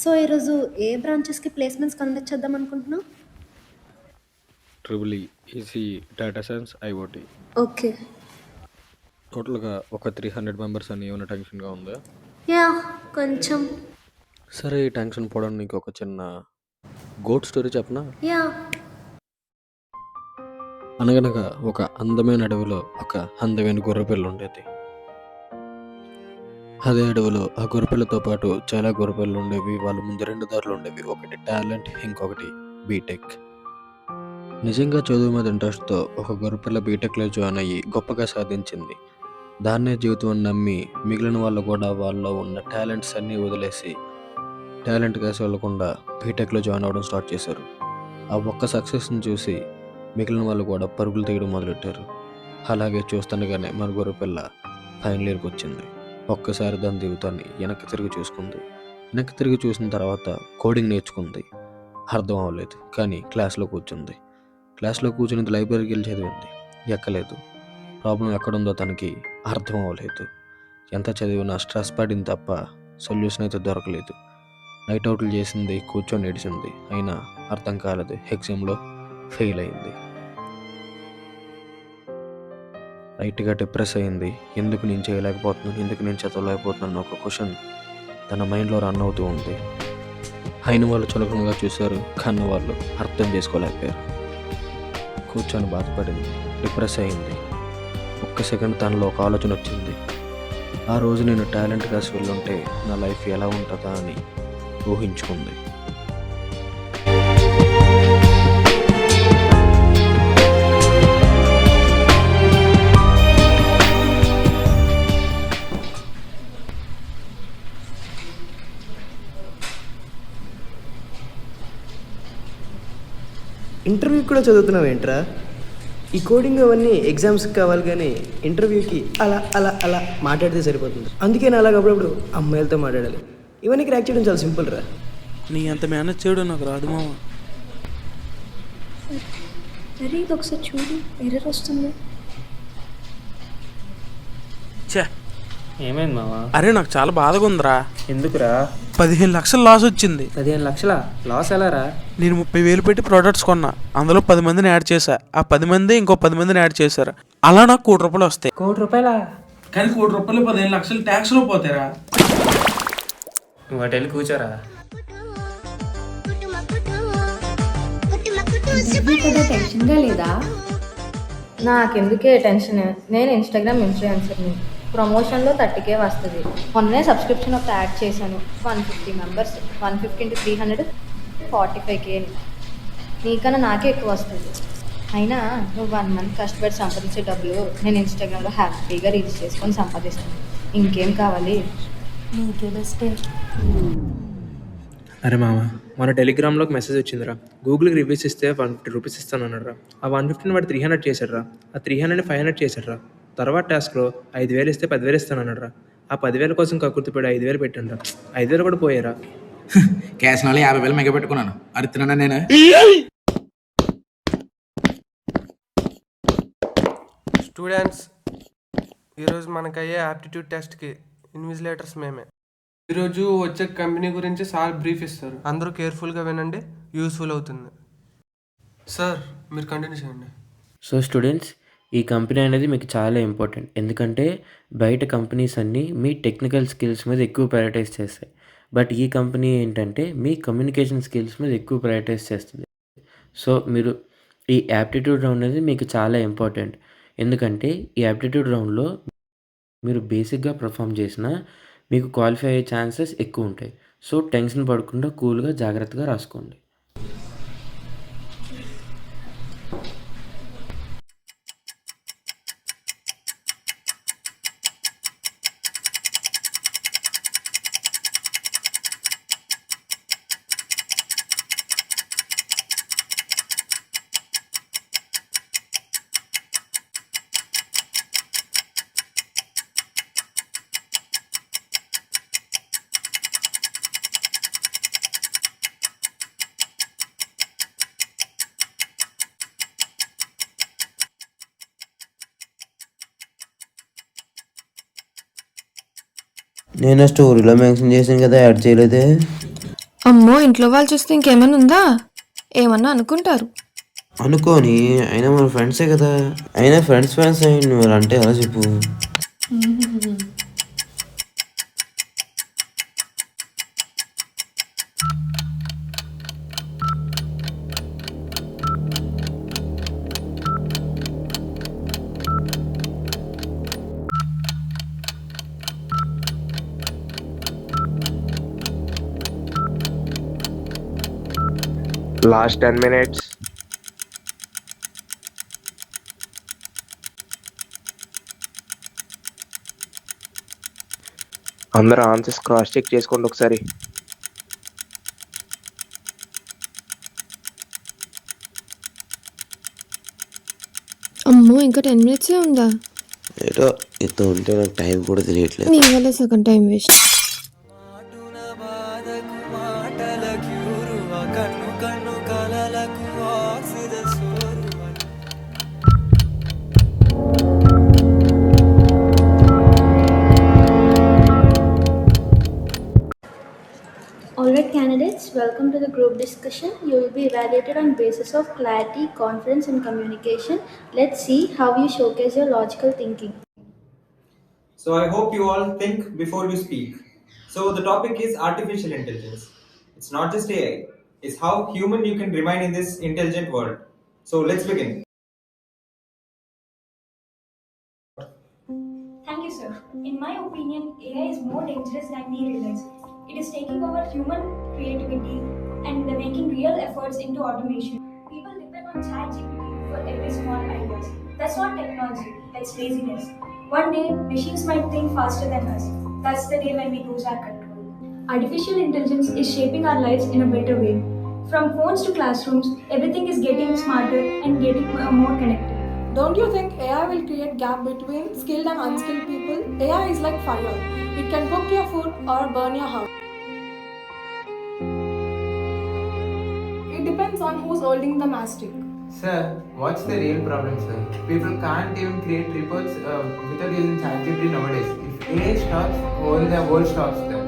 So, ఈరోజు ఏ బ్రాంచెస్‌కి ప్లేస్‌మెంట్స్‌కి అందించేద్దాం అనుకుంటున్నావు? Triple E, ECE, data science, IoT. Okay. టోటల్‌గా ఒక 300 మెంబర్స్ అని ఏమైనా టెన్షన్‌గా ఉందా? యాహ్! కొంచెం. సరే, ఈ టెన్షన్ పోవడానికి నీకు ఒక చిన్న గోట్ స్టోరీ చెప్పనా? యాహ్! అనగనగా ఒక అందమైన అడవిలో ఒక అందమైన గొర్రెపిల్ల ఉండేది. అదే అడవిలో ఆ గొర్రెపిల్లతో పాటు చాలా గొర్రెపిల్లలు ఉండేవి. వాళ్ళ ముందు 2 దారులు ఉండేవి. ఒకటి టాలెంట్, ఇంకొకటి బీటెక్. నిజంగా చదువు మీద ఇంట్రెస్ట్‌తో ఒక గొర్రెపిల్ల బీటెక్‌లో జాయిన్ అయ్యి గొప్పగా సాధించింది. దాన్నే జీవితం అని నమ్మి మిగిలిన వాళ్ళు కూడా వాళ్ళలో ఉన్న టాలెంట్స్ అన్నీ వదిలేసి టాలెంట్ కేసి వెళ్ళకుండా బీటెక్లో జాయిన్ అవ్వడం స్టార్ట్ చేశారు. ఆ ఒక్క సక్సెస్ని చూసి మిగిలిన వాళ్ళు కూడా పరుగులు తీయడం మొదలెట్టారు. అలాగే చూస్తుండగానే మన గొర్రెపిల్ల ఫైనల్ ఇయర్కి వచ్చింది. ఒక్కసారి దాని జీవితాన్ని వెనక్కి తిరిగి చూసుకుంది. వెనక్కి తిరిగి చూసిన తర్వాత కోడింగ్ నేర్చుకుంది. అర్థం అవ్వలేదు, కానీ క్లాస్లో కూర్చుంది. క్లాస్లో కూర్చుని లైబ్రరీకి వెళ్ళి చదివింది. ఎక్కలేదు. ప్రాబ్లం ఎక్కడుందో తనకి అర్థం అవ్వలేదు. ఎంత చదివినా స్ట్రెస్ పడింది తప్ప సొల్యూషన్ అయితే దొరకలేదు. నైట్ అవుట్లు చేసింది, కూర్చొని ఏడిచింది, అయినా అర్థం కాలేదు. ఎగ్జామ్లో ఫెయిల్ అయింది. లైట్గా డిప్రెస్ అయింది. ఎందుకు నేను చేయలేకపోతున్నాను, ఎందుకు నేను చదవలేకపోతున్నాను ఒక క్వశ్చన్ తన మైండ్లో రన్ అవుతూ ఉంది. అయిన వాళ్ళు చులకనగా చూశారు, కన్న వాళ్ళు అర్థం చేసుకోలేకపోయారు. కూర్చొని బాధపడింది, డిప్రెస్ అయింది. ఒక్క సెకండ్ తనలో ఒక ఆలోచన వచ్చింది. ఆ రోజు నేను టాలెంట్ కాసి వెళ్ళుంటే నా లైఫ్ ఎలా ఉంటుందా అని ఊహించుకుంది. ఇంటర్వ్యూకి కూడా చదువుతున్నావు ఏంట్రా? ఈ కోడింగ్ అవన్నీ ఎగ్జామ్స్కి కావాలి, కానీ ఇంటర్వ్యూకి అలా అలా అలా మాట్లాడితే సరిపోతుంది. అందుకే నా అలాగ అప్పుడప్పుడు అమ్మాయిలతో మాట్లాడాలి. ఇవన్నీ క్రాక్ చేయడం చాలా సింపుల్ రా. నీ అంత మేనేజ్ చేయడం నాకు రాదు మామ. అరే ఇది ఒకసారి చూడు, ఎర్రర్ వస్తుంది. ఛే, ఏమైంది మావా? అరే నాకు చాలా బాధగా ఉందిరా. ఎందుకురా? 15 లక్షలు లాస్ వచ్చింది. 15 లక్షల లాస్ ఎలా రా? నేను 30,000 పెట్టి ప్రోడక్ట్స్ కొన్నా. అందులో 10 మందిని యాడ్ చేశా. ఆ 10 మంది ఇంకో 10 మందిని యాడ్ చేశారు. అలా నాకు ₹1,00,00,000 వస్తాయి. ₹1,00,00,000? కానీ ₹1,00,00,000 15 లక్షలు ట్యాక్స్లో పోతారా? నువ్వు అటు వెళ్ళి కూర్చోరా. టెన్షన్గా లేదా? నాకెందుకే టెన్షన్? నేను ఇన్స్టాగ్రామ్ ఇన్ఫ్లుయెన్సర్ని. ప్రమోషన్లో 30K వస్తుంది. మొన్నే సబ్స్క్రిప్షన్ ఒక యాడ్ చేశాను. 150 మెంబర్స్, 150 into 300 45K. నీకన్నా నాకే ఎక్కువ వస్తుంది. అయినా నువ్వు 1 మంత్ కష్టపడి సంపాదించే డబ్బులు నేను ఇన్స్టాగ్రామ్లో హ్యాపీగా రీల్స్ చేసుకొని సంపాదిస్తాను. ఇంకేం కావాలి? నీకే బెస్టే. అరే మామ, మన టెలిగ్రామ్లోకి మెసేజ్ వచ్చిందిరా. గూగుల్కి రివ్యూస్ ఇస్తే ₹150 ఇస్తాను అన్నాడు. ఆ 150ని వాడు 300 చేశాడు రా. ఆ 300ని 500 చేశాడు రా. తర్వాత టాస్క్లో 5,000 ఇస్తే 10,000 ఇస్తాను అన్నాడు రా. ఆ 10,000 కోసం కక్కుర్తిపడి 5,000 పెట్టాను రా. 5,000 కూడా పోయారా. క్యాష్ నాలో 50,000 మెగ పెట్టుకున్నాను. అరుతున్నానా నేను? స్టూడెంట్స్, ఈరోజు మనకయ్యే యాప్టిట్యూడ్ టెస్ట్కి ఇన్విజిలేటర్స్ మేమే. ఈరోజు వచ్చే కంపెనీ గురించి సార్ బ్రీఫ్ ఇస్తారు. అందరూ కేర్ఫుల్గా వినండి, యూస్ఫుల్ అవుతుంది. సార్ మీరు కంటిన్యూ చేయండి. సో స్టూడెంట్స్, ఈ కంపెనీ అనేది మీకు చాలా ఇంపార్టెంట్. ఎందుకంటే బయట కంపెనీస్ అన్నీ మీ టెక్నికల్ స్కిల్స్ మీద ఎక్కువ ప్రయారిటైజ్ చేస్తాయి. బట్ ఈ కంపెనీ ఏంటంటే మీ కమ్యూనికేషన్ స్కిల్స్ మీద ఎక్కువ ప్రయారిటైజ్ చేస్తుంది. సో మీరు ఈ యాప్టిట్యూడ్ రౌండ్ అనేది మీకు చాలా ఇంపార్టెంట్. ఎందుకంటే ఈ యాప్టిట్యూడ్ రౌండ్లో మీరు బేసిక్గా పర్ఫామ్ చేసినా మీకు క్వాలిఫై అయ్యే ఛాన్సెస్ ఎక్కువ ఉంటాయి. సో టెన్షన్ పడకుండా కూల్గా జాగ్రత్తగా రాసుకోండి. నేను స్టోరీలో మెన్షన్ చేశాను కదా, యాడ్ చేయలేదే. అమ్మో ఇంట్లో వాళ్ళు చూస్తే ఇంకేమైనా ఉందా ఏమన్నా అనుకుంటారు. అనుకోని అయినా మన ఫ్రెండ్సే కదా. అయినా ఫ్రెండ్స్ అయ్యి నువ్వు అలా అంటే ఎలా చెప్పు. Last 10 minutes. అందరూ ఆన్సర్స్ క్రాస్ చెక్ చేసుకోండి ఒకసారి. అమ్మో ఇంకా 10 minutes ఉందా. ఏదో ఇంత ఉంటే నాకు టైం కూడా తెలియట్లేదు. నీ వల్ల సగం time waste. Alright candidates, welcome to the group discussion. You will be evaluated on basis of clarity, confidence and communication. Let's see how you showcase your logical thinking. So I hope you all think before you speak. So the topic is artificial intelligence. It's not just AI, it's how human you can remain in this intelligent world. So let's begin. Thank you, sir. In my opinion, AI is more dangerous than we realize. It is taking over human creativity and they're making real efforts into automation. People depend on ChatGPT for every small ideas. That's not technology, that's laziness. One day, machines might think faster than us. That's the day when we lose our control. Artificial intelligence is shaping our lives in a better way. From phones to classrooms, everything is getting smarter and getting more connected. Don't you think AI will create gap between skilled and unskilled people? AI is like fire. It can cook your food or burn your house. It depends on who's holding the mastic. Sir, what's the real problem, sir? People can't even create reports without using ChatGPT nowadays. If AI stops, all the world stops then.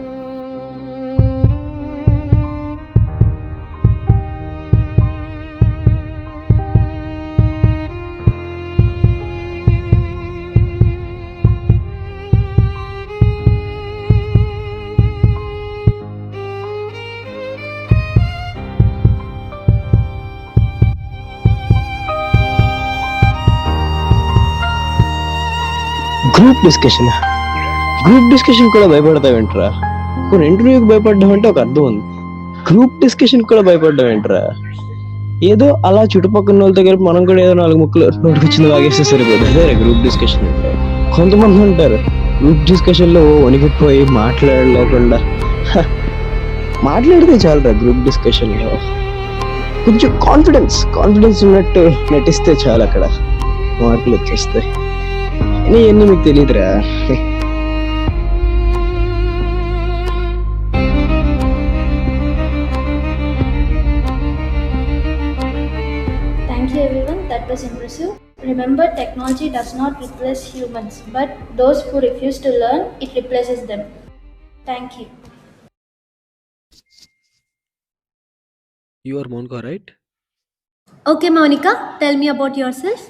Group discussion కూడా భయపడతావేంట్రా? కొన్ని ఇంటర్వ్యూకి భయపడ్డం అంటే ఒక అర్థం ఉంది. Group discussion కూడా భయపడ్డం ఏంట్రా? ఏదో అలా చుట్టుపక్కల వాళ్ళతో కలిపి మనం కూడా ఏదో 4 ముక్కలు నోటికొచ్చింది వాగేస్తే సరిపోదు. అదే గ్రూప్ డిస్కషన్ అంటే. కొంతమంది ఉంటారు గ్రూప్ డిస్కషన్ లో వణికిపోయి మాట్లాడలేకుండా మాట్లాడితే చాలురా. గ్రూప్ డిస్కషన్ లో కొంచెం కాన్ఫిడెన్స్ ఉన్నట్టు నటిస్తే చాలు, అక్కడ మార్కులు వచ్చేస్తాయి. ఇవన్నీ మీకు తెలియదురా. Thank you everyone, that was impressive. Remember, technology does not replace humans, but those who refuse to learn, it replaces them. Thank you. You are Monica, right? Okay Monica, tell me about yourself.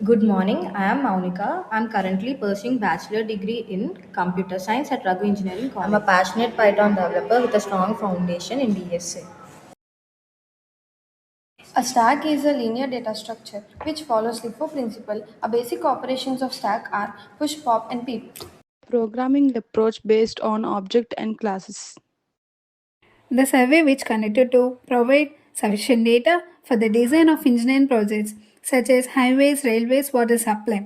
Good morning, I am Maunika. I am currently pursuing bachelor degree in computer science at Raghu Engineering College. I am a passionate Python developer with a strong foundation in DSA. A stack is a linear data structure which follows LIFO principle. A basic operations of stack are push, pop and peep. Programming approach based on object and classes. The survey which conducted to provide sufficient data for the design of engineering projects such as highways, railways, water supply.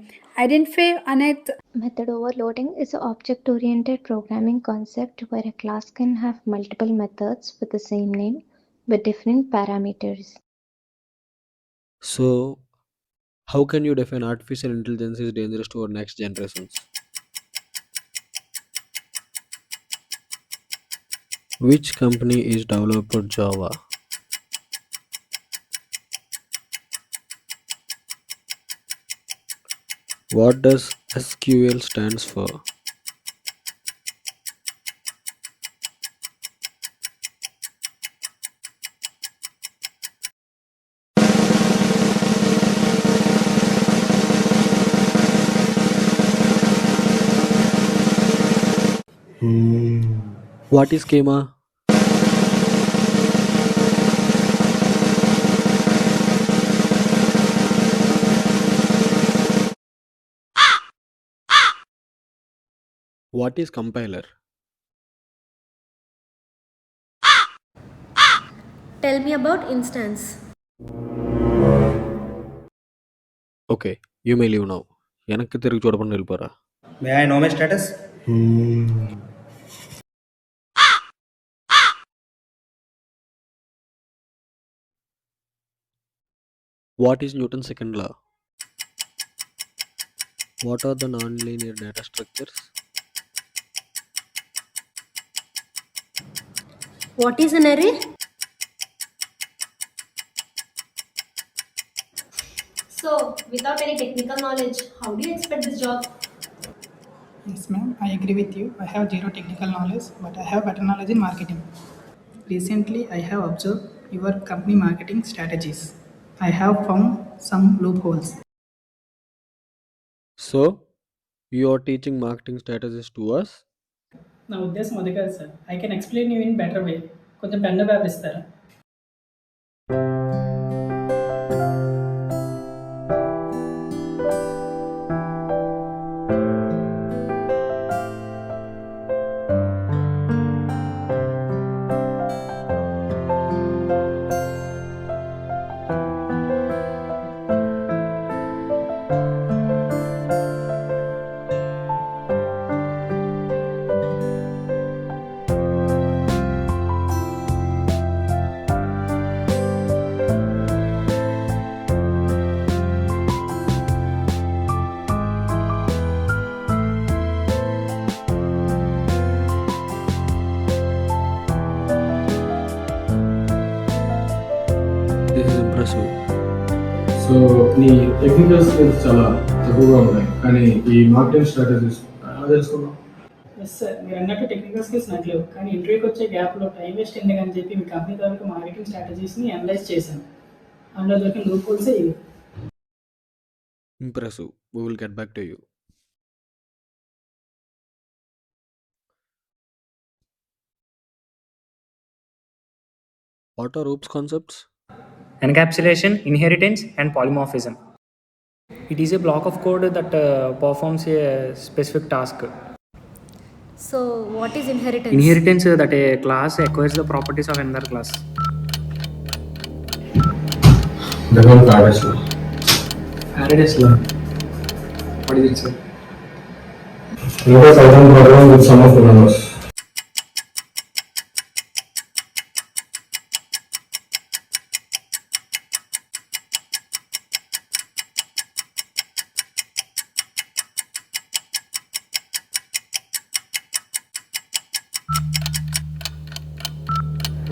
Identify unearth. Method overloading is an object-oriented programming concept where a class can have multiple methods with the same name with different parameters. So, how can you define artificial intelligence is dangerous to our next generations? Which company is developed Java? What does SQL stands for? What is schema? What is compiler? Tell me about instance. Okay, you may leave now. వెనక్కి తిరిగి చూడకుండా వెళ్ళిపోరా. May I know my status? What is Newton second law? What are the non linear data structures? What is an array? So, without any technical knowledge, how do you expect this job? Yes, ma'am, I agree with you. I have zero technical knowledge, but I have better knowledge in marketing. Recently, I have observed your company marketing strategies. I have found some loopholes. So you are teaching marketing strategies to us? నా ఉద్దేశం అది కాదు sir. I can explain you in better way. కొంచెం pen paper ఇస్తారా? This is impressive. So నీ technical skills చాలా తక్కువగా ఉన్నాయి, కానీ ఈ మార్కెటింగ్ స్ట్రాటజీస్ ఎలా తెలుసుకున్నావు? ఎస్ సార్, మీరు అన్నట్టు టెక్నికల్ స్కిల్స్ నాకు లేవు, కానీ ఇంటర్వ్యూకి వచ్చే గ్యాప్లో టైం వేస్ట్ ఎందుకని చెప్పి మీ కంపెనీ తరఫు మార్కెటింగ్ స్ట్రాటజీస్ని అనలైజ్ చేశాను. అందులో దొరికిన లూప్ హోల్సే ఇవి. Impressive. We will get back to you. What are OOPS concepts? Encapsulation, inheritance, and polymorphism. It is a block of code that performs a specific task. So, what is inheritance? Inheritance that a class acquires the properties of another class. Develop Faraday's law. Faraday's law. What is it, sir? Look at Python program with sum of numbers.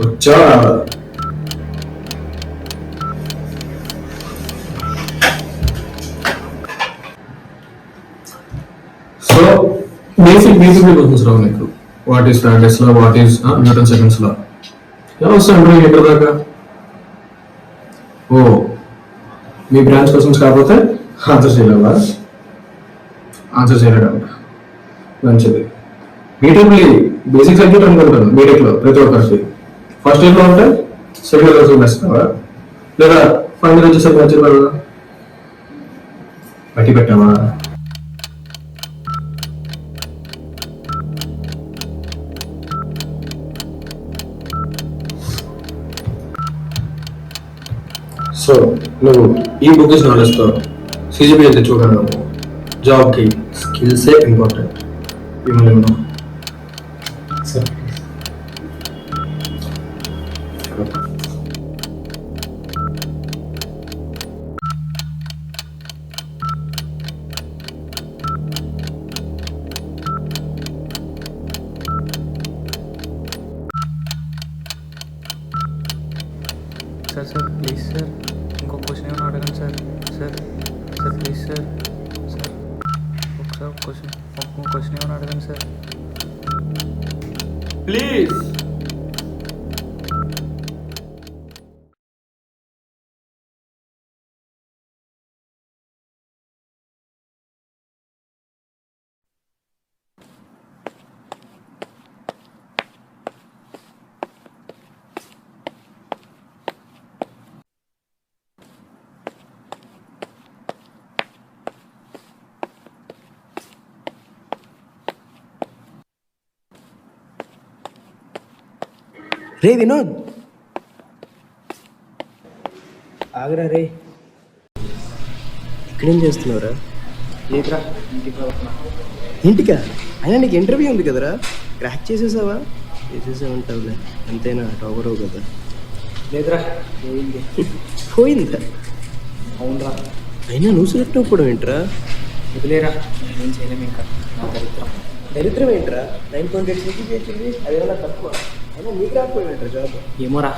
వచ్చా? So basic questions రావు నీకు. What is Faraday's law, what is Newton second's law, ఎలా వస్తాయంటే ఎక్కడ దాకా? ఓ, మీ branch questions కాకపోతే ఆన్సర్ చేయలేవా? ఆన్సర్ చేయలేడు. మంచిది. బీటెక్లీ బేసిక్ సబ్జెక్ట్ అనుకుంటాను. బీటెక్లో ప్రతి ఒక్కరికి ఫస్ట్ ఇయర్లో ఉంటే సెకండ్ ఇయర్ వస్తున్నావా, లేదా ఫైనల్ వచ్చేసరికి మంచిగా బట్టి పెట్టావా? సో నువ్వు ఈ బుక్స్ నాలెడ్జ్తో సిజిపిఏ తెచ్చుకోగలను. జాబ్కి స్కిల్సే ఇంపార్టెంట్. ఇవ్వలేము సార్. సార్ ప్లీజ్ సార్, ఇంకో క్వశ్చన్ ఏమైనా అడగండి sir. Sir sir please sir. Sir ఒకసారి క్వశ్చన్ ఏమైనా అడగండి సార్ ప్లీజ్. రే వినోద్, ఆగరా రే. ఇక్కడేం చేస్తున్నావురా? లేదురా, ఇంటికి వెళ్తున్నా. ఇంటికా? అయినా నీకు ఇంటర్వ్యూ ఉంది కదరా, క్రాక్ చేసేసావా? చేసేసావంటావులే, అంతేనా? టాపరవు కదా. లేదురా, పోయింది. పోయిందా? అవునరా. అయినా నువ్వు సెలెక్ట్ అవ్వడం ఏంట్రా? వదిలేరా, ఏం చేయలేము ఇంకా. నా దరిద్రం. దరిద్రం ఏంట్రా? 9.8 CGPA వచ్చింది, అదేమన్నా తక్కువ? అయినా నీకు రాకపోయింట్రా జాబ్? ఏమోరా.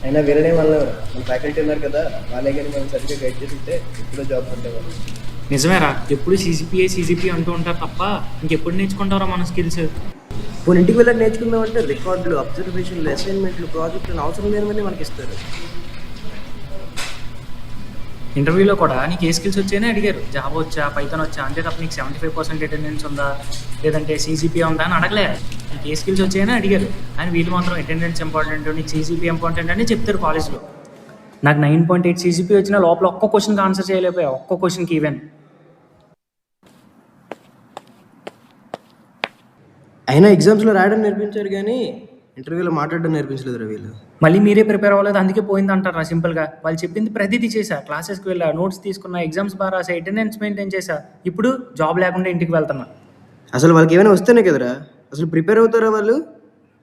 అయినా వినడే వల్ల మన ఫ్యాకల్టీ ఉన్నారు కదా, వాళ్ళే కానీ మనం సరిగ్గా గైడ్ చేసి ఉంటే ఎప్పుడో జాబ్ పట్టేవాళ్ళు. నిజమేరా, ఎప్పుడు సీజీపీఏ అంటూ ఉంటారు తప్ప ఇంకెప్పుడు నేర్చుకుంటారా మన స్కిల్స్? పోనీ ఇంటికి వెళ్ళాక నేర్చుకుందామంటే రికార్డులు, అబ్జర్వేషన్లు, అసైన్మెంట్లు, ప్రాజెక్టులు అవసరం లేనివన్నీ మనకి ఇస్తారు. ఇంటర్వ్యూలో కూడా నీకు ఏ స్కిల్స్ వచ్చాయని అడిగారు. జాబ్ వచ్చా, పైథాన్ వచ్చా, అంతే తప్ప నీకు 75% అటెండెన్స్ ఉందా లేదంటే సీజీపీఏ ఉందా అని అడగలే. నీకు ఏ స్కిల్స్ వచ్చాయని అడిగారు. కానీ వీళ్ళు మాత్రం అటెండెన్స్ ఇంపార్టెంట్, నీకు సీజీపీఏ ఇంపార్టెంట్ అని చెప్తారు కాలేజ్లో. నాకు 9.8 CGPA వచ్చిన లోపల ఒక్క క్వశ్చన్కి ఆన్సర్ చేయలేకపోయా, ఒక్క క్వశ్చన్కి ఈవెన్. అయినా ఎగ్జామ్స్లో రాయడం నేర్పించారు కానీ ఇంటర్వ్యూలో మాట్లాడడం నేర్పించలేదు వీళ్ళు. మళ్ళీ మీరే ప్రిపేర్ అవ్వలేదు, అందుకే పోయింది అంటారా సింపుల్గా. వాళ్ళు చెప్పింది ప్రతిదీ చేశా, క్లాసెస్కి వెళ్ళా, నోట్స్ తీసుకున్నా, ఎగ్జామ్స్ బాగా రాసా, అటెండెన్స్ మెయింటైన్ చేశా. ఇప్పుడు జాబ్ లేకుండా ఇంటికి వెళ్తున్నా. అసలు వాళ్ళకి ఏమైనా వస్తేనే కదరా అసలు ప్రిపేర్ అవుతారా వాళ్ళు?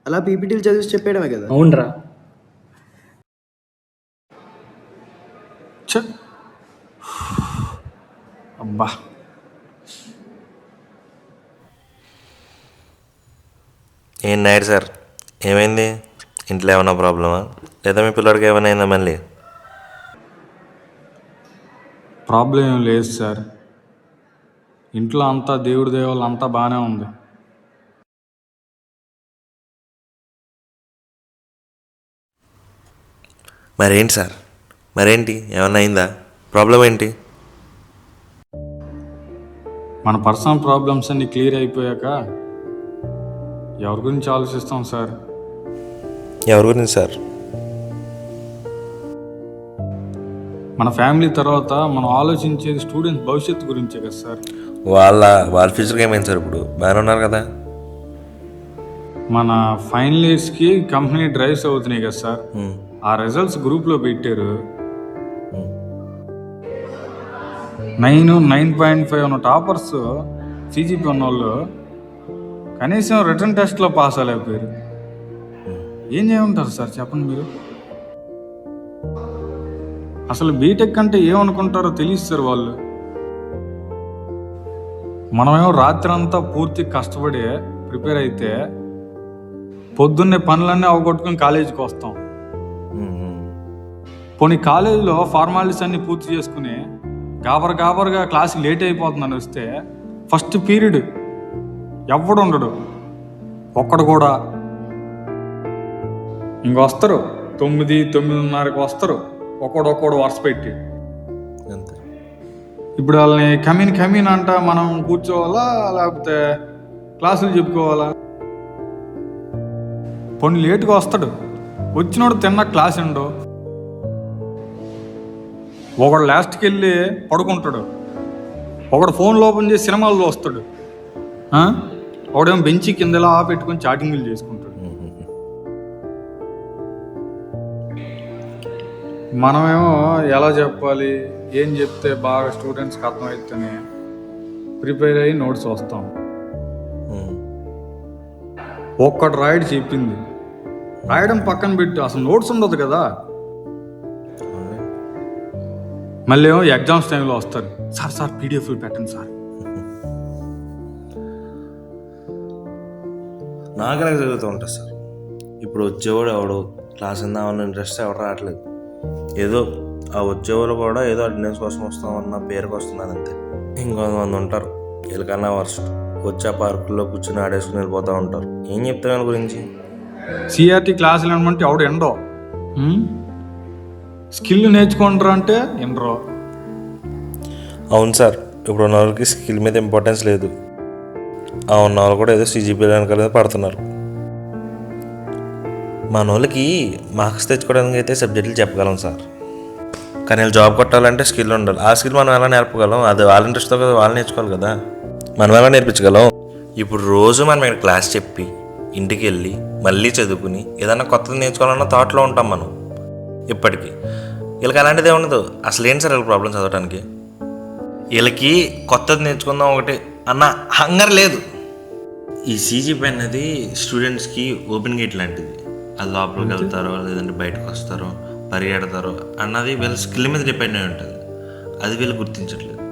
అలా పీపీటీలు చదివి చెప్పేయడమే కదా. అవునరా. అబ్బా, ఏం నాయుడు సార్, ఏమైంది? ఇంట్లో ఏమైనా ప్రాబ్లమా లేదా మీ పిల్లడికి ఏమైనా అయిందా మళ్ళీ? ప్రాబ్లం ఏం లేదు సార్. ఇంట్లో అంతా దేవుడి దేవాళ్ళు అంతా బాగానే ఉంది. మరేంటి సార్, మరేంటి ఏమన్నా అయిందా? ప్రాబ్లం ఏంటి? మన పర్సనల్ ప్రాబ్లమ్స్ అన్నీ క్లియర్ అయిపోయాక ఎవరి గురించి ఆలోచిస్తాం సార్? ఎవరి గురించి సార్? మన ఫ్యామిలీ తర్వాత మనం ఆలోచించేది స్టూడెంట్స్ భవిష్యత్తు గురించే కదా సార్. వాళ్ళ ఫ్యూచర్కి ఏమైంది సార్? ఇప్పుడు బాగానే ఉన్నారు కదా. మన ఫైనల్ ఇయర్స్కి కంపెనీ డ్రైవ్స్ అవుతున్నాయి కదా సార్. ఆ రిజల్ట్స్ గ్రూప్లో పెట్టారు. 9.5 ఉన్న టాపర్స్ CGPA ఉన్న వాళ్ళు కనీసం రిటర్న్ టెస్ట్లో పాస్ అవ్వలేకపోయారు. ఏం చేయమంటారు సార్ చెప్పండి మీరు? అసలు బీటెక్ అంటే ఏమనుకుంటారో తెలియదు సార్ వాళ్ళు. మనమేమో రాత్రి అంతా పూర్తి కష్టపడి ప్రిపేర్ అయితే పొద్దున్నే పనులన్నీ అవగొట్టుకుని కాలేజీకి వస్తాం. పోనీ కాలేజీలో ఫార్మాలిటీస్ అన్నీ పూర్తి చేసుకుని గాబరగా క్లాస్కి లేట్ అయిపోతుందని వస్తే ఫస్ట్ పీరియడ్ ఎవడు ఉండడు, ఒక్కడు కూడా. ఇంకొస్తారు 9-9:30కి వస్తారు, ఒక్కడొక్కడు వరుస పెట్టి. అంతే. ఇప్పుడు వాళ్ళని కమీన్ అంట మనం కూర్చోవాలా లేకపోతే క్లాసులు చెప్పుకోవాలా? కొన్ని లేటుగా వస్తాడు, వచ్చినోడు తిన్న క్లాస్ ఉండో, ఒకడు లాస్ట్కి వెళ్ళి పడుకుంటాడు, ఒకడు ఫోన్లో ఓపెన్ చేసి సినిమాలు చూస్తాడు, ఒకడేమో బెంచి కిందలా పెట్టుకొని చాటింగ్లు చేసుకుంటాడు. మనమేమో ఎలా చెప్పాలి, ఏం చెప్తే బాగా స్టూడెంట్స్కి అర్థమవుతుందని ప్రిపేర్ అయ్యి నోట్స్ వస్తాం. ఒక్కడు రాయడు చెప్పింది, రాయడం పక్కన పెట్టు, అసలు నోట్స్ ఉండదు కదా. మళ్ళీ ఏమో ఎగ్జామ్స్ టైంలో వస్తారు, సార్ పీడిఎఫ్లు పెట్టండి సార్. నాకనే జరుగుతూ ఉంటుంది సార్. ఇప్పుడు వచ్చేవాడు ఎవడు క్లాస్ ఇందామన్న ఇంట్రెస్ట్ ఎవరు రావట్లేదు. ఏదో ఆ వచ్చేవాళ్ళు కూడా ఏదో అటెండెన్స్ కోసం వస్తామన్న పేరుకి వస్తున్నారు అంతే. ఇంకొంతమంది ఉంటారు వీళ్ళకన్నా వర్స్ట్, వచ్చే పార్కుల్లో కూర్చొని ఆడేసుకుని వెళ్ళిపోతూ ఉంటారు. ఏం చెప్తారు వాళ్ళ గురించి? సిఆర్టీ క్లాసులు ఏమంటే ఎవడు ఎండో, స్కిల్ నేర్చుకుంటారు అంటే ఎండరో. అవును సార్, ఇప్పుడు ఉన్న వాళ్ళకి స్కిల్ మీద ఇంపార్టెన్స్ లేదు. ఆ ఉన్న వాళ్ళు కూడా ఏదో CGPA వెనకాల పడుతున్నారు. మన వాళ్ళకి మార్క్స్ తెచ్చుకోవడానికి అయితే సబ్జెక్టులు చెప్పగలం సార్, కానీ వాళ్ళు జాబ్ కొట్టాలంటే స్కిల్ ఉండాలి. ఆ స్కిల్ మనం ఎలా నేర్పగలం? అది వాళ్ళ ఇంట్రెస్ట్తో కదా వాళ్ళు నేర్చుకోవాలి కదా, మనం ఎలా నేర్పించగలం? ఇప్పుడు రోజు మనం ఇక్కడ క్లాస్ చెప్పి ఇంటికి వెళ్ళి మళ్ళీ చదువుకుని ఏదైనా కొత్తది నేర్చుకోవాలన్న థాట్లో ఉంటాం మనం ఇప్పటికీ. వీళ్ళకి అలాంటిదే ఉండదు. అసలు ఏంటి సార్ వీళ్ళకి ప్రాబ్లం చదవడానికి? వీళ్ళకి కొత్తది నేర్చుకుందాం ఒకటి అన్న హంగర్ లేదు. ఈ సీజీపీ అనేది స్టూడెంట్స్కి ఓపెన్ గేట్ లాంటిది. అది లోపలికి వెళ్తారో లేదంటే బయటకు వస్తారో పరిగెడతారో అన్నది వీళ్ళ స్కిల్ మీద డిపెండ్ అయి ఉంటుంది. అది వీళ్ళు గుర్తించట్లేదు.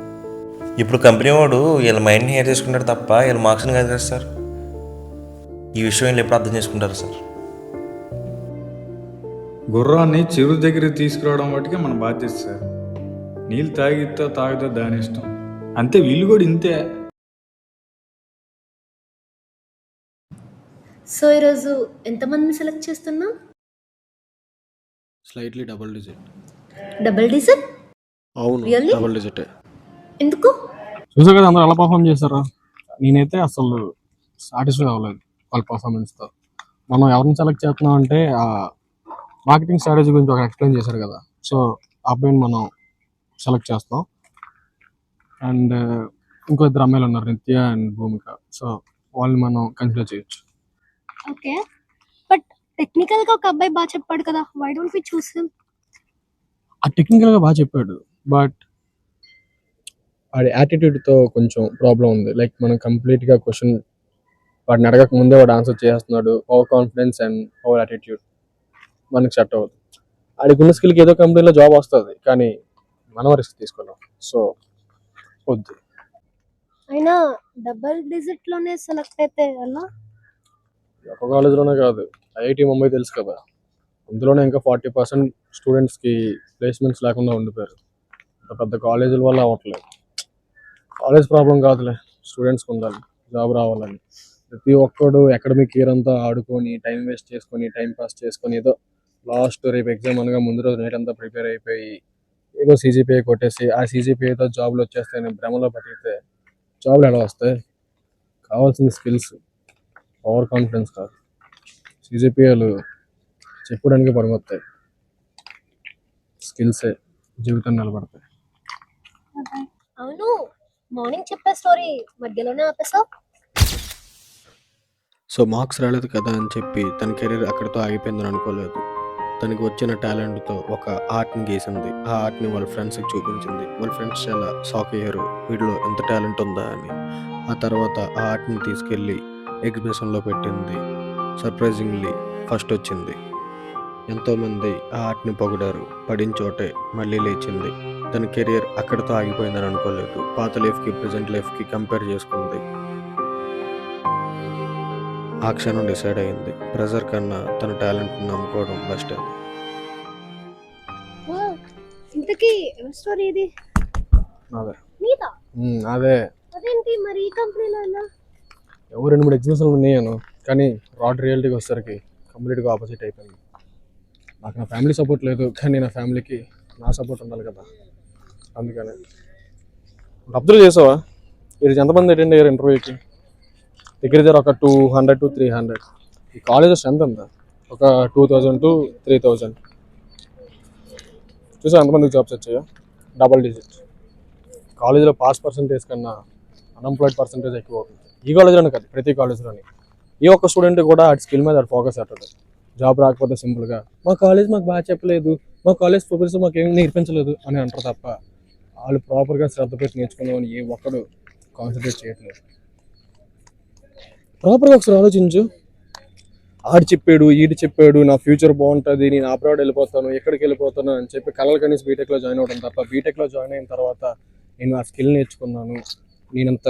ఇప్పుడు కంపెనీ వాడు వీళ్ళ మైండ్ని హేర్ చేసుకుంటారు తప్ప వీళ్ళ మార్క్స్ని కాదు కదా సార్. ఈ విషయం వీళ్ళు ఎప్పుడు అర్థం చేసుకుంటారు సార్? గుర్రాన్ని చెరువు దగ్గరికి తీసుకురావడం వాటికి మన బాధ్యత సార్. నీళ్ళు తాగితే దాని ఇష్టం అంతే. వీళ్ళు కూడా ఇంతే. సో ఈరోజు ఎంతమందిని సెలెక్ట్ చేస్తున్నాం? Slightly double digit. Double digit? అవును, Really? డబుల్ డిజిటే. ఎందుకు? చూసా కదా అందరూ ఎలా పర్ఫామ్ చేశారా. నేనైతే అసలు సాటిస్ఫై అవ్వలేదు వాళ్ళ పర్ఫార్మెన్స్తో. మనం ఎవరిని సెలెక్ట్ చేస్తున్నాం అంటే మార్కెటింగ్ స్ట్రాటజీ గురించి ఒక ఎక్స్ప్లెయిన్ చేశారు కదా, సో ఆ అబ్బాయిని మనం సెలెక్ట్ చేస్తాం. అండ్ ఇంకో ఇద్దరు అమ్మాయిలు ఉన్నారు, నిత్య అండ్ భూమిక. సో వాళ్ళని మనం కన్సిడర్ చేయొచ్చు. ఓకే, బట్ టెక్నికల్ గా ఒక అబ్బాయి బాగా చెప్పాడు కదా, why don't we choose him? ఆ టెక్నికల్గా బాగా చెప్పాడు, బట్ వాడి యాటిట్యూడ్తో కొంచెం ప్రాబ్లం ఉంది. లైక్ మనం కంప్లీట్గా క్వశ్చన్ వాడిని అడగక ముందే వాడు ఆన్సర్ చేస్తున్నాడు. Over confidence and over attitude మనకి సెట్ అవ్వదు. వాడికి ఉన్న స్కిల్కి ఏదో కంపెనీలో జాబ్ వస్తుంది, కానీ మనం రిస్క్ తీసుకోలేం. సో వద్దు. అయినా డబుల్ డిజిట్ లోనే సెలెక్ట్ అయితే ఎలా? ఒక కాలేజ్లోనే కాదు, ఐఐటి ముంబై తెలుసు కదా, అందులోనే ఇంకా 40% స్టూడెంట్స్కి ప్లేస్మెంట్స్ లేకుండా ఉండిపోయారు. పెద్ద కాలేజీల వల్ల అవ్వట్లేదు. కాలేజ్ ప్రాబ్లం కాదులే, స్టూడెంట్స్కి ఉండాలి జాబ్ రావాలని. ప్రతి ఒక్కడు అకాడమిక్ ఇయర్ అంతా ఆడుకొని టైం వేస్ట్ చేసుకొని టైం పాస్ చేసుకొని ఏదో లాస్ట్ రేపు ఎగ్జామ్ అనగా ముందు రోజు నైట్ అంతా ప్రిపేర్ అయిపోయి ఏదో సీజీపీఐ కొట్టేసి ఆ సీజీపీఐతో జాబ్లు వచ్చేస్తాయని భ్రమలో బతికితే జాబ్లు ఎలా వస్తాయి? కావాల్సిన స్కిల్స్, ఓవర్ కాన్ఫిడెన్స్ కాదు. సీజీపీఐలు చెప్పడానికి పనికొస్తాయి, స్కిల్సే జీవితం నిలబడతాయి. అవును, మార్నింగ్ చెప్పే స్టోరీ మధ్యలోనే ఆపేసావు. సో మార్క్స్ రాలేదు కదా అని చెప్పి తన కెరీర్ అక్కడితో ఆగిపోయిందని అనుకోలేదు. తనకి వచ్చిన టాలెంట్తో ఒక ఆర్ట్ని గీసింది. ఆ ఆర్ట్ని వాళ్ళ ఫ్రెండ్స్కి చూపించింది. వాళ్ళ ఫ్రెండ్స్ చాలా షాక్ అయ్యారు, వీడిలో ఎంత టాలెంట్ ఉందా అని. ఆ తర్వాత ఆ ఆర్ట్ని తీసుకెళ్ళి ఎగ్జిబిషన్లో పెట్టింది. సర్ప్రైజింగ్లీ ఫస్ట్ వచ్చింది. ఎంతోమంది ఆ ఆర్ట్ని పొగిడారు. పడిన చోటే మళ్ళీ లేచింది. తన కెరియర్ అక్కడితో ఆగిపోయిందని అనుకోలేదు. పాత లైఫ్కి ప్రజెంట్ లైఫ్కి కంపేర్ చేసుకుంది. ఆ క్షణం డిసైడ్ అయింది, ప్రెజర్ కన్నా తన టాలెంట్ని నమ్ముకోవడం బెస్ట్ అని. ఇంతకీ ఎవరి స్టోరీ ఇది? అదే నీదా? అదే అదేంటి మరి ఈ కంపెనీలో ఎలా? ఎవరు 2-3 ఎగ్జిబిషన్లు ఉన్నాయను, కానీ రాడ్ రియాలిటీకి వచ్చేసరికి కంప్లీట్గా ఆపోజిట్ అయిపోయింది. నాకు నా ఫ్యామిలీ సపోర్ట్ లేదు, కానీ నా ఫ్యామిలీకి నా సపోర్ట్ ఉండాలి కదా, అందుకనే. అబ్జర్వ్ చేసావా ఈరోజు ఎంతమంది అటెండ్ అయ్యారు ఇంటర్వ్యూకి? దగ్గర ఒక 200 to 300. ఈ కాలేజ్ స్ట్రెంత్ ఎంత? ఒక 2000 to 3000. చూసా ఎంతమందికి జాబ్స్ వచ్చాయో? Double digit. కాలేజీలో పాస్ పర్సంటేజ్ కన్నా అన్ఎంప్లాయిడ్ పర్సంటేజ్ ఎక్కువ అవుతుంది. ఈ కాలేజీలోనే కాదు, ప్రతి కాలేజీలోని. ఈ ఒక్క స్టూడెంట్ కూడా ఆ స్కిల్ మీద ఫోకస్ పెట్టడు. జాబ్ రాకపోతే సింపుల్గా మా కాలేజ్ మాకు బాగా చెప్పలేదు, మా కాలేజ్ ప్రొఫెసర్ మాకు ఏమి నేర్పించలేదు అని అంటారు తప్ప వాళ్ళు ప్రాపర్గా శ్రద్ధ పెట్టి నేర్చుకున్నామని ఏ ఒక్కడు కాన్సన్ట్రేట్ చేయట్లేదు. ప్రాపర్గా ఒకసారి ఆలోచించు. ఆడు చెప్పాడు, ఈడు చెప్పాడు, నా ఫ్యూచర్ బాగుంటుంది, నేను అబ్రాడ్ వెళ్ళిపోతాను, ఎక్కడికి వెళ్ళిపోతాను అని చెప్పి కలలు కనీసి బీటెక్లో జాయిన్ అవ్వడం తప్ప బీటెక్లో జాయిన్ అయిన తర్వాత నేను ఆ స్కిల్ నేర్చుకున్నాను, నేనంత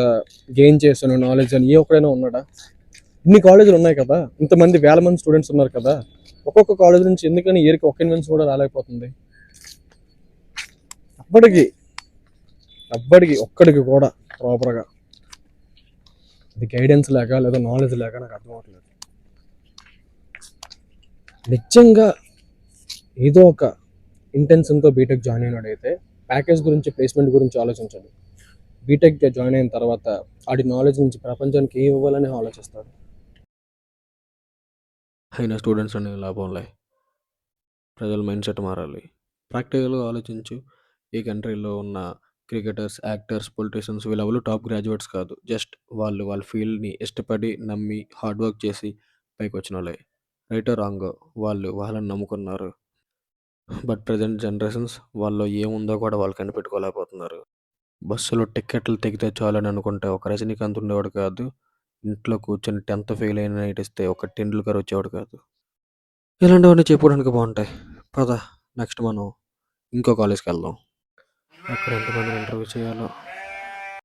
గెయిన్ చేశాను నాలెడ్జ్ అని ఏ ఒక్కడైనా ఉన్నాడా? ఇన్ని కాలేజీలు ఉన్నాయి కదా, ఇంతమంది వేల మంది స్టూడెంట్స్ ఉన్నారు కదా, ఒక్కొక్క కాలేజ్ నుంచి ఎందుకని ఇయర్కి ఒక్క ఇన్వెన్స్ కూడా రాలేకపోతుంది? అప్పటికి ఒక్కడికి కూడా ప్రాపర్గా ఇది గైడెన్స్ లేక లేదా నాలెడ్జ్ లేక నాకు అర్థం అవ్వట్లేదు. నిజంగా ఏదో ఒక ఇంటెన్షన్తో బీటెక్ జాయిన్ అయినాడైతే ప్యాకేజ్ గురించి, ప్లేస్మెంట్ గురించి ఆలోచించాడు. బీటెక్ జాయిన్ అయిన తర్వాత ఆడి నాలెడ్జ్ నుంచి ప్రపంచానికి ఏం ఇవ్వాలని ఆలోచిస్తాడు. అయినా స్టూడెంట్స్ అనే లాభంలే, ప్రజల మైండ్ సెట్ మారాలి. ప్రాక్టికల్గా ఆలోచించు. ఈ కంట్రీలో ఉన్న క్రికెటర్స్, యాక్టర్స్, పొలిటీషియన్స్ వీళ్ళెవరు టాప్ గ్రాడ్యుయేట్స్ కాదు. జస్ట్ వాళ్ళ ఫీల్డ్ని ఇష్టపడి నమ్మి హార్డ్ వర్క్ చేసి పైకి వచ్చిన వాళ్ళే. రైటో రాంగో వాళ్ళు వాళ్ళని నమ్ముకున్నారు. బట్ ప్రజెంట్ జనరేషన్స్ వాళ్ళలో ఏముందో కూడా వాళ్ళు కనిపెట్టుకోలేకపోతున్నారు. బస్సులో టిక్కెట్లు తెగితే చాలని అనుకుంటే ఒక రజనీకాంత్ ఉండేవాడు కాదు. ఇంట్లో కూర్చొని 10th ఫెయిల్ అయిన నైటిస్తే ఒక టెండూల్కర్ వచ్చేవాడు కాదు. ఇలాంటివన్నీ చెప్పుకోవడానికి బాగుంటాయి. పద నెక్స్ట్ మనం ఇంకో కాలేజ్కి వెళ్దాం. అక్కడ ఎంతమందిని ఇంటర్వ్యూ చేయాలో